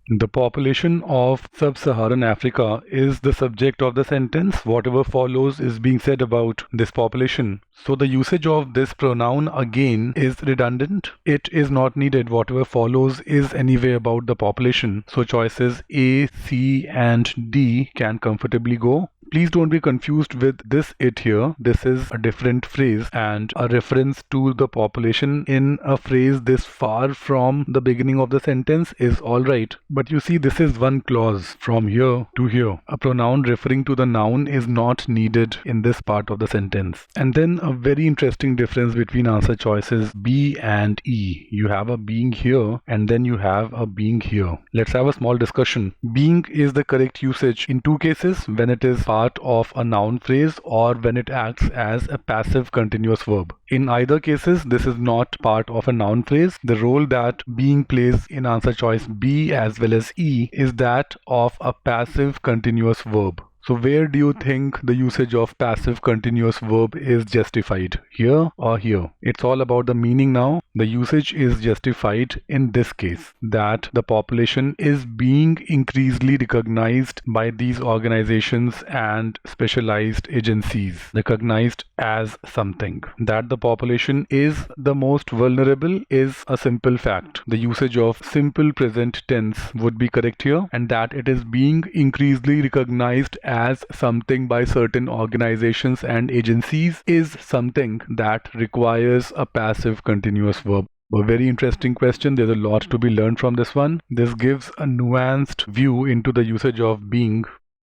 The population of sub-Saharan Africa is the subject of the sentence. Whatever follows is being said about this population. So the usage of this pronoun again is redundant. It is not needed. Whatever follows is anyway about the population. So choices A, C, and D can comfortably go. Please don't be confused with this it here. This is a different phrase and a reference to the population in a phrase this far from the beginning of the sentence is alright. But you see, this is one clause from here to here. A pronoun referring to the noun is not needed in this part of the sentence. And then a very interesting difference between answer choices B and E. You have a being here and then you have a being here. Let's have a small discussion. Being is the correct usage in two cases: when it is part of a noun phrase or when it acts as a passive continuous verb. In either cases, this is not part of a noun phrase. The role that being plays in answer choice B as well as E is that of a passive continuous verb. So where do you think the usage of passive continuous verb is justified? Here or here? It's all about the meaning now. The usage is justified in this case, that the population is being increasingly recognized by these organizations and specialized agencies, recognized as something. That the population is the most vulnerable is a simple fact. The usage of simple present tense would be correct here, and that it is being increasingly recognized as something by certain organizations and agencies is something that requires a passive continuous verb. A very interesting question. There's a lot to be learned from this one. This gives a nuanced view into the usage of being.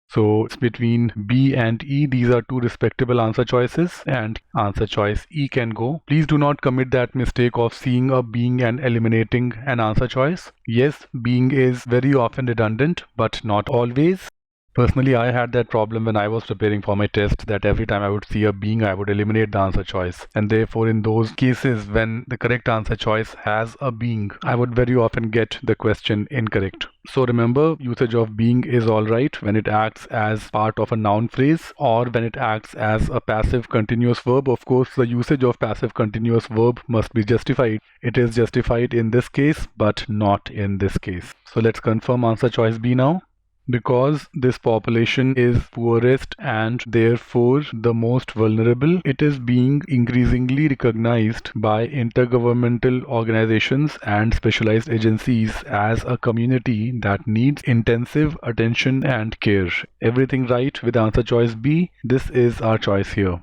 So it's between B and E. These are two respectable answer choices and answer choice E can go. Please do not commit that mistake of seeing a being and eliminating an answer choice. Yes, being is very often redundant, but not always. Personally, I had that problem when I was preparing for my test, that every time I would see a being, I would eliminate the answer choice. And therefore, in those cases when the correct answer choice has a being, I would very often get the question incorrect. So remember, usage of being is alright when it acts as part of a noun phrase or when it acts as a passive continuous verb. Of course, the usage of passive continuous verb must be justified. It is justified in this case, but not in this case. So let's confirm answer choice B now. Because this population is poorest and therefore the most vulnerable, it is being increasingly recognized by intergovernmental organizations and specialized agencies as a community that needs intensive attention and care. Everything right with answer choice B. This is our choice here.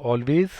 always.